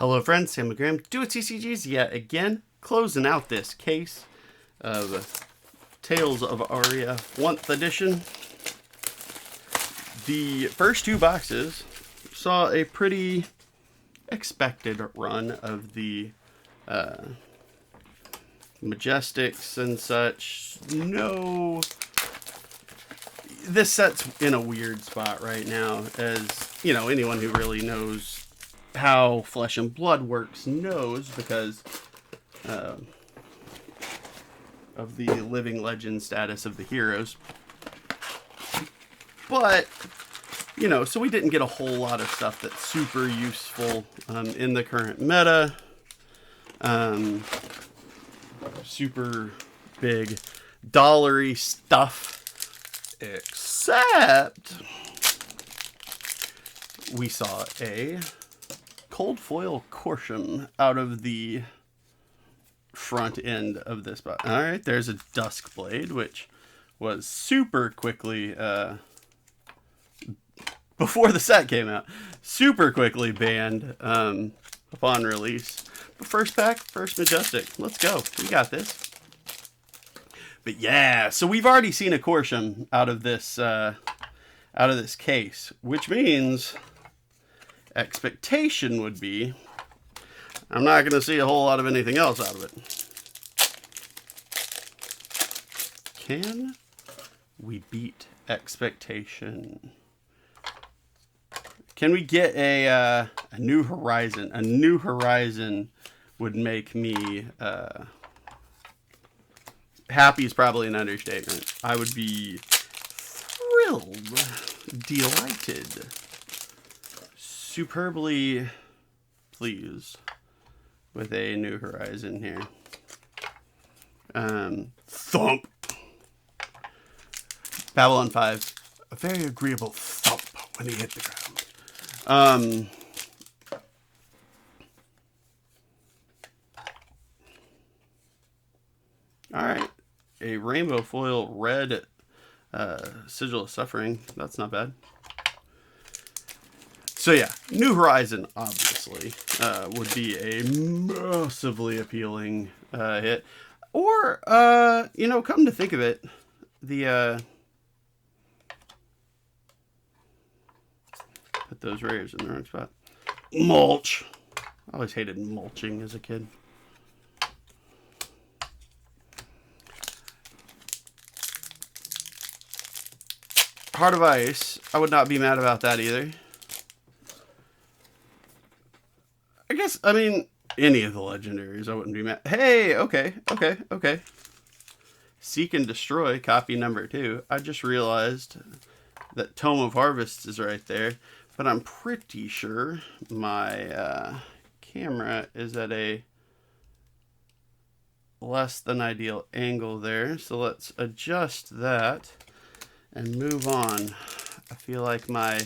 Hello friends, Sam McGram, Do It CCGs yet again, closing out this case of Tales of Aria 1th edition. The first two boxes saw a pretty expected run of the Majestics and such. This set's in a weird spot right now, as, you know, anyone who really knows how Flesh and Blood works knows, because of the living legend status of the heroes. But, you know, so we didn't get a whole lot of stuff that's super useful in the current meta. Super big dollary stuff. Except we saw a cold foil Corsham out of the front end of this box. All right, there's a Duskblade, which was super quickly before the set came out, super quickly banned upon release. But first pack, first Majestic. Let's go. We got this. But yeah, so we've already seen a Corsham out of this case, which means expectation would be I'm not going to see a whole lot of anything else out of it. Can we beat expectation? Can we get a new horizon? A new horizon would make me happy is probably an understatement. I would be thrilled, delighted, superbly pleased with a new horizon here. Thump. Babylon 5, a very agreeable thump when he hit the ground. All right. A rainbow foil red Sigil of Suffering. That's not bad. So yeah, New Horizon obviously would be a massively appealing hit. Or, you know, come to think of it, the put those rares in the wrong spot. Mulch. I always hated mulching as a kid. Heart of Ice. I would not be mad about that either. I guess, I mean, any of the legendaries, I wouldn't be mad. Hey, okay. Seek and Destroy, copy number 2. I just realized that Tome of Harvest is right there, but I'm pretty sure my camera is at a less than ideal angle there. So let's adjust that and move on. I feel like I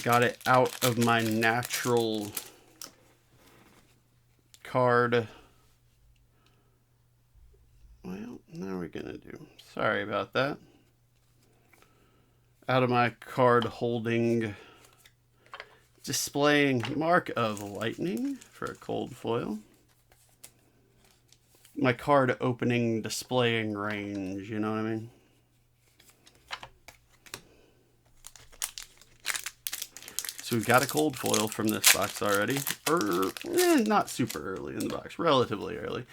got it out of my natural card. Well, now we're gonna do. Sorry about that. Out of my card holding, displaying Mark of Lightning for a cold foil. My card opening, displaying range, you know what I mean? So we've got a cold foil from this box already. Not super early in the box, relatively early.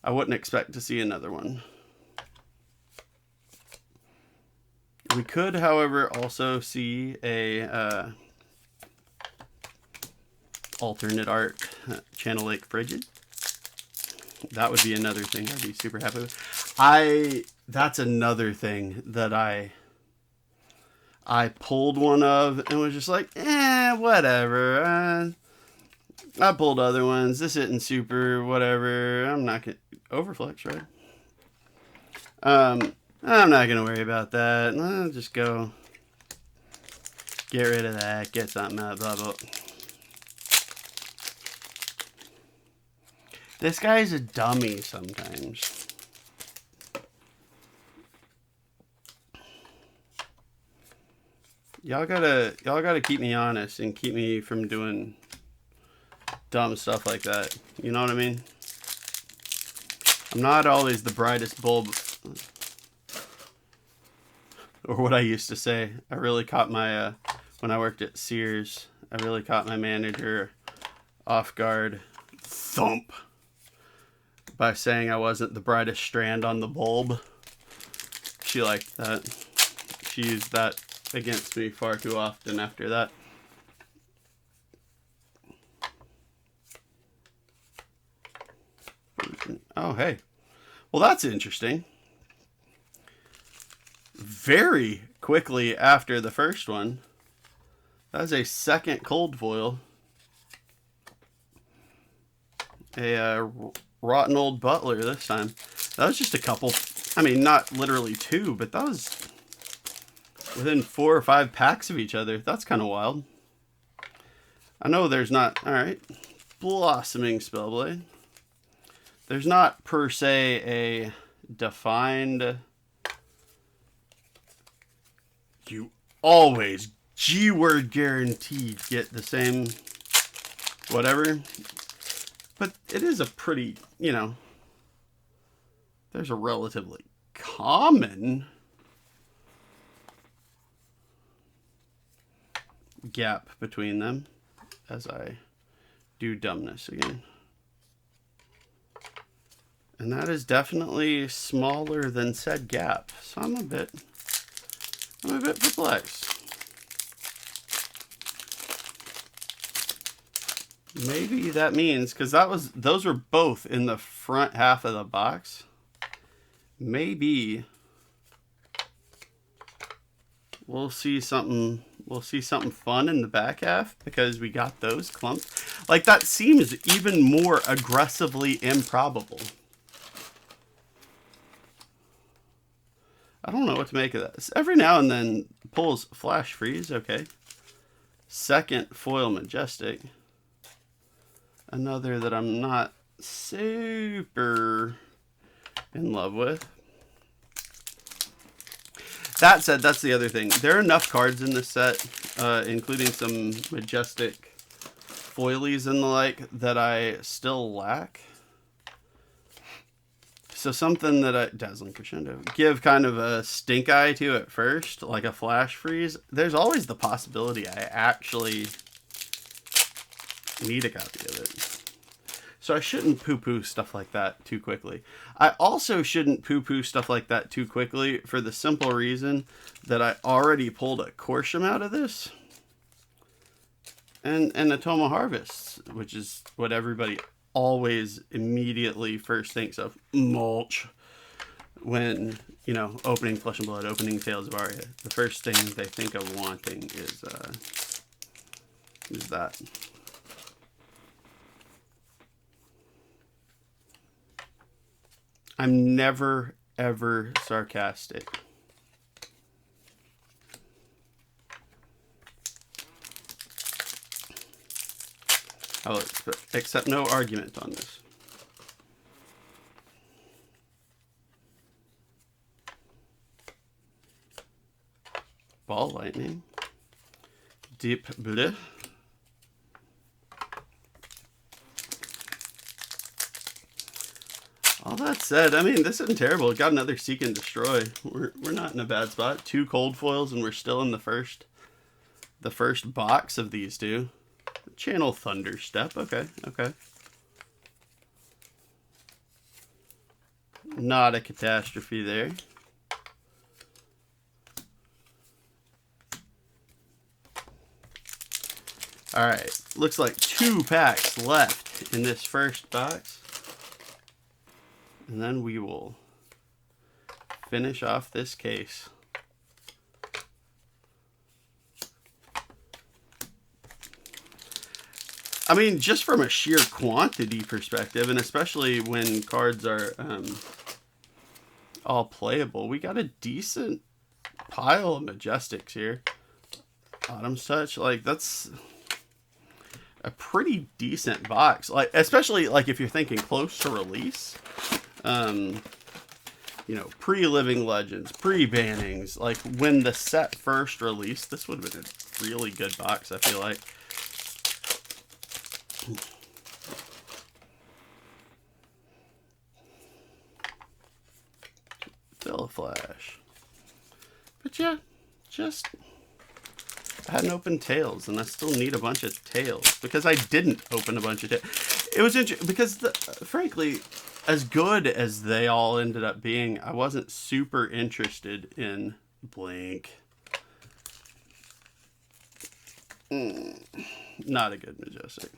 I wouldn't expect to see another one. We could, however, also see a alternate art Channel Lake Frigid. That would be another thing I'd be super happy with. That's another thing that I pulled one of and was just like, whatever. I pulled other ones. This isn't super, whatever. I'm not gonna Overflex, right? I'm not gonna worry about that. I'll just go get rid of that. Get something out. Blah blah. This guy's a dummy sometimes. Y'all gotta keep me honest and keep me from doing dumb stuff like that. You know what I mean? I'm not always the brightest bulb. Or what I used to say. I really caught my, when I worked at Sears, I really caught my manager off guard. Thump. By saying I wasn't the brightest strand on the bulb. She liked that. She used that against me far too often after that. Oh, hey. Well, that's interesting. Very quickly after the first one, that was a second cold foil. A rotten old Butler this time. That was just a couple, I mean, not literally two, but that was within 4 or 5 packs of each other. That's kind of wild. I know there's not, all right, Blossoming Spellblade. There's not per se a defined, you always G-word guaranteed get the same whatever. But it is a pretty, you know, there's a relatively common gap between them as I do dumbness again. And that is definitely smaller than said gap. So I'm a bit perplexed. Maybe that means, because those were both in the front half of the box. Maybe we'll see something fun in the back half because we got those clumped. Like, that seems even more aggressively improbable. I don't know what to make of that. Every now and then pulls Flash Freeze, okay. Second foil Majestic. Another that I'm not super in love with. That said, that's the other thing. There are enough cards in this set, including some Majestic foilies and the like, that I still lack. So something that I, Dazzling Crescendo, give kind of a stink eye to at first, like a Flash Freeze. There's always the possibility I actually need a copy of it. So I shouldn't poo-poo stuff like that too quickly. I also shouldn't poo-poo stuff like that too quickly for the simple reason that I already pulled a Corsham out of this. And Atoma Harvest, which is what everybody always immediately first thinks of. Mulch. When, you know, opening Flesh and Blood, opening Tales of Aria. The first thing they think of wanting is that. I'm never, ever sarcastic. I will accept no argument on this. Ball Lightning. Deep Bleu. All that said, I mean, this isn't terrible. It got another Seek and Destroy. We're not in a bad spot. 2 cold foils, and we're still in the first box of these two. Channel Thunderstep. Okay, okay. Not a catastrophe there. All right, looks like 2 packs left in this first box. And then we will finish off this case. I mean, just from a sheer quantity perspective, and especially when cards are all playable, we got a decent pile of Majestics here. Autumn's Touch, like, that's a pretty decent box. Like, especially like if you're thinking close to release. You know, pre-Living Legends, pre-bannings, like when the set first released, this would have been a really good box, I feel like. Flash. But yeah, just I hadn't opened Tales, and I still need a bunch of Tales because I didn't open a bunch of Tales. It was interesting because, frankly, as good as they all ended up being, I wasn't super interested in Blink. Not a good Majestic.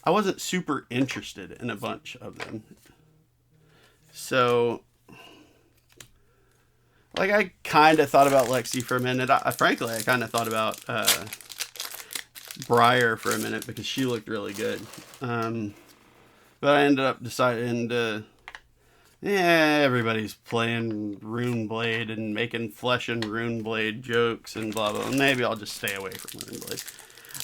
I wasn't super interested in a bunch of them. So, like, I kind of thought about Lexi for a minute. Frankly, I kind of thought about Briar for a minute because she looked really good. But I ended up deciding to... everybody's playing Runeblade and making Flesh and Runeblade jokes and blah, blah. Maybe I'll just stay away from Runeblade.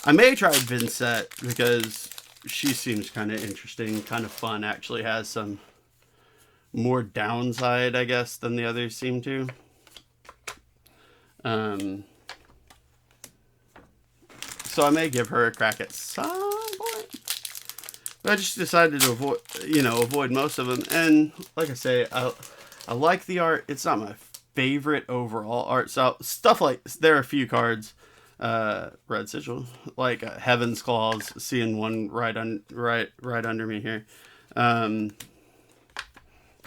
I may try Vincent because she seems kind of interesting, kind of fun. Actually has some more downside, I guess, than the others seem to. So I may give her a crack at some point. But I just decided to avoid most of them. And like I say, I like the art. It's not my favorite overall art. So stuff like, there are a few cards, Red Sigil, like Heaven's Claws, seeing one right under me here.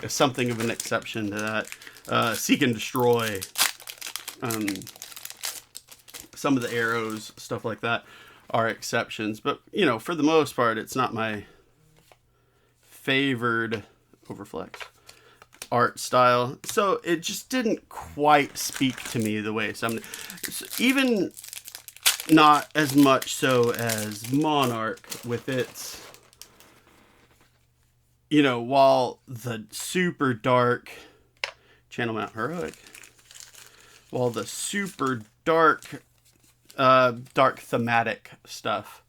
Something of an exception to that. Seek and Destroy. Some of the arrows, stuff like that, are exceptions. But, for the most part, it's not my favored Overflex art style. So it just didn't quite speak to me the way some... Even not as much so as Monarch with its... while the super dark Channel Mount Heroic, while the super dark thematic stuff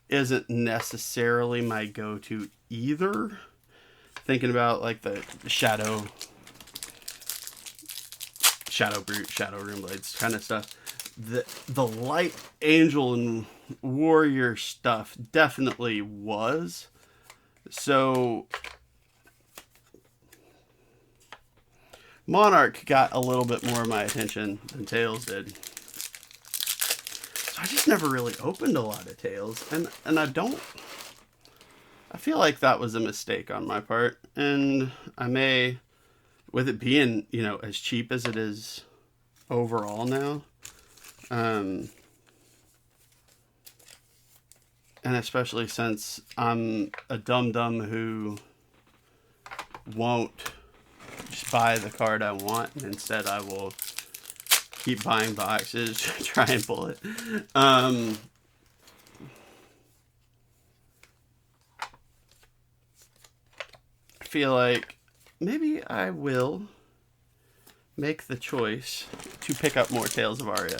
isn't necessarily my go-to either. Thinking about like the Shadow Brute, Shadow Runeblades kind of stuff. The Light Angel and Warrior stuff definitely was. So Monarch got a little bit more of my attention than Tales did. So I just never really opened a lot of Tales. And I feel like that was a mistake on my part. And I may, with it being, as cheap as it is overall now, and especially since I'm a dum-dum who won't just buy the card I want, and instead I will keep buying boxes to try and pull it. I feel like maybe I will make the choice to pick up more Tales of Aria.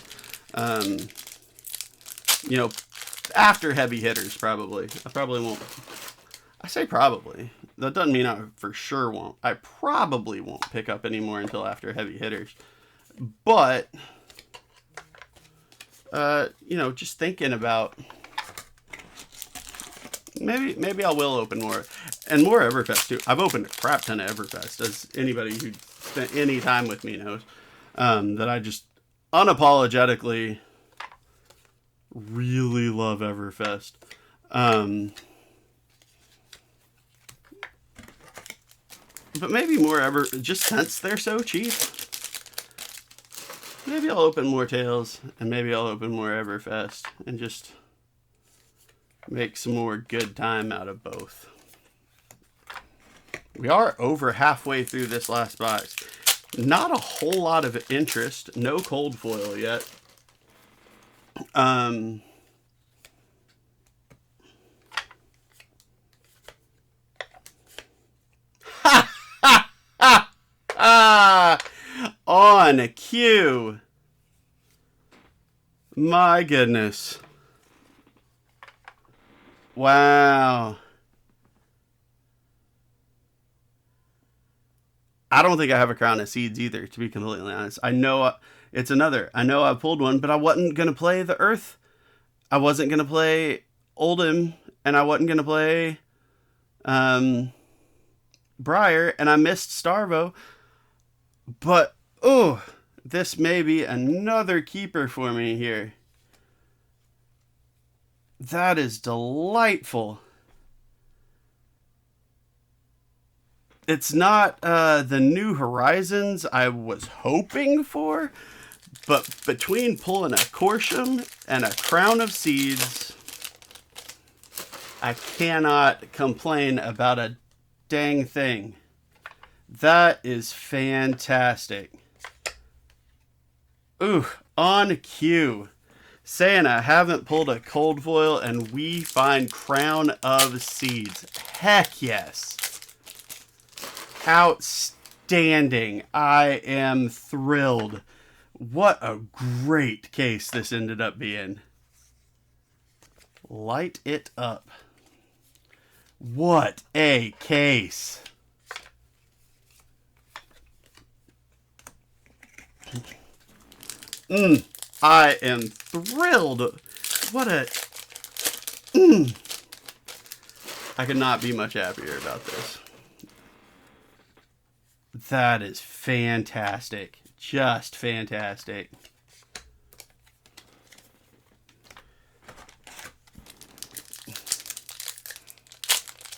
After heavy hitters, probably. I probably won't. I say probably. That doesn't mean I for sure won't. I probably won't pick up any more until after heavy hitters. But, just thinking about... Maybe I will open more. And more Everfest, too. I've opened a crap ton of Everfest, as anybody who spent any time with me knows. That I just unapologetically really love Everfest. But maybe more just since they're so cheap. Maybe I'll open more Tales, and maybe I'll open more Everfest, and just make some more good time out of both. We are over halfway through this last box. Not a whole lot of interest. No cold foil yet. On cue. My goodness. Wow. I don't think I have a Crown of Seeds either, to be completely honest. I know it's another. I know I pulled one, but I wasn't going to play the Earth. I wasn't going to play Oldhim, and I wasn't going to play Briar, and I missed Starvo. But, oh, this may be another keeper for me here. That is delightful. It's not the New Horizons I was hoping for, but between pulling a Corsham and a Crown of Seeds, I cannot complain about a dang thing. That is fantastic. Ooh, on cue. Saying I haven't pulled a cold foil and we find Crown of Seeds. Heck yes. Outstanding. I am thrilled. What a great case this ended up being. Light it up. What a case. I am thrilled. What a... I could not be much happier about this. That is fantastic. Just fantastic.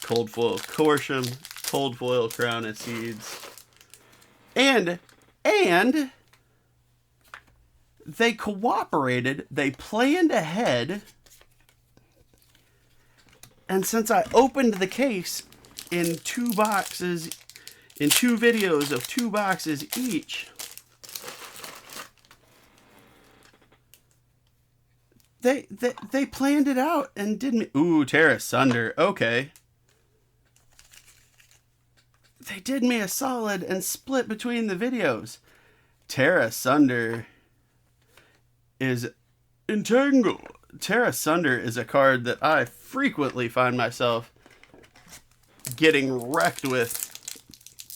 Cold foil Corsham, cold foil Crown of Seeds. And they cooperated, they planned ahead, and since I opened the case in 2 boxes, in 2 videos of 2 boxes each, they planned it out and didn't... Ooh, Terra Sunder, okay. They did me a solid and split between the videos. Terra Sunder is Entangle. Terra Sunder is a card that I frequently find myself getting wrecked with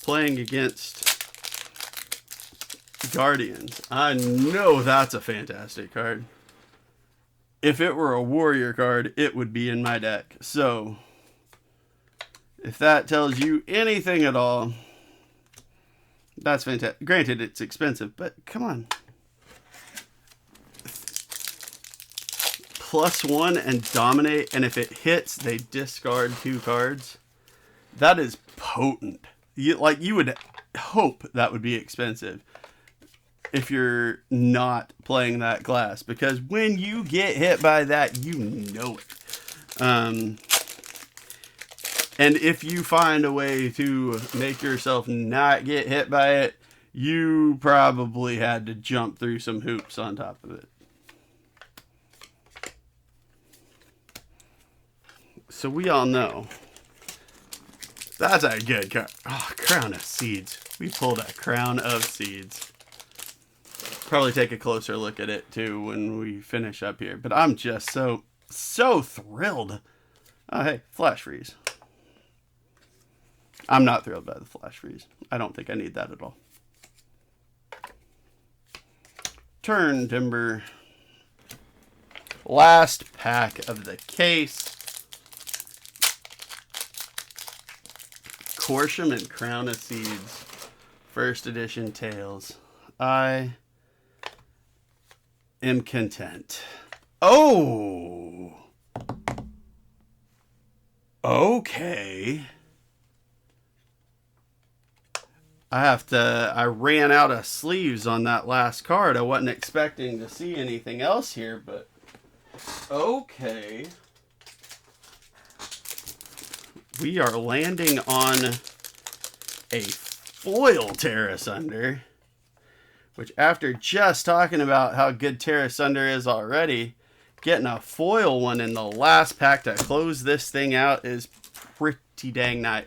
playing against Guardians. I know that's a fantastic card. If it were a warrior card, it would be in my deck. So, if that tells you anything at all, that's fantastic. Granted, it's expensive, but come on. +1 and dominate, and if it hits, they discard 2 cards. That is potent. You would hope that would be expensive if you're not playing that class, because when you get hit by that, you know it. And if you find a way to make yourself not get hit by it, you probably had to jump through some hoops on top of it. So we all know that's a good card. Oh, Crown of Seeds. We pulled a Crown of Seeds. Probably take a closer look at it too when we finish up here. But I'm just so thrilled. Oh, hey, Flash Freeze. I'm not thrilled by the Flash Freeze. I don't think I need that at all. Turn Timber. Last pack of the case. Corsham and Crown of Seeds. First edition Tales. I am content. Oh! Okay. I ran out of sleeves on that last card. I wasn't expecting to see anything else here, but okay. We are landing on a foil Terra Sunder, which after just talking about how good Terra Sunder is already, getting a foil one in the last pack to close this thing out is pretty dang nice.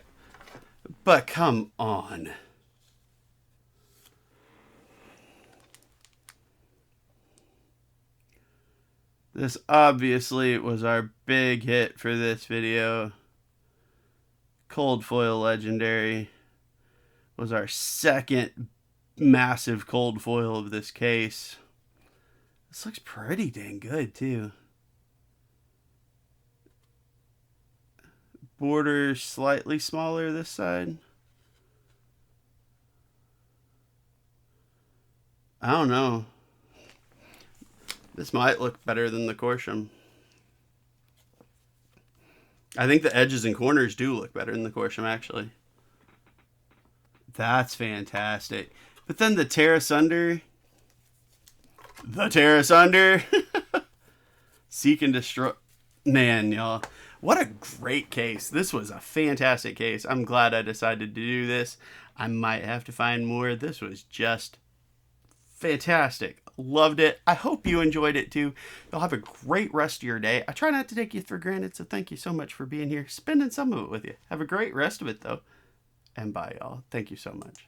But come on. This obviously was our big hit for this video. Cold foil legendary was our second massive cold foil of this case. This looks pretty dang good too. Border slightly smaller this side. I don't know. This might look better than the Corsham. I think the edges and corners do look better than the Corsham, actually. That's fantastic. But then the Tear Asunder. The Tear Asunder. Seek and Destroy. Man, y'all. What a great case. This was a fantastic case. I'm glad I decided to do this. I might have to find more. This was just fantastic. Loved it. I hope you enjoyed it too. You'll have a great rest of your day. I try not to take you for granted, so thank you so much for being here, spending some of it with you. Have a great rest of it though. And bye, y'all. Thank you so much.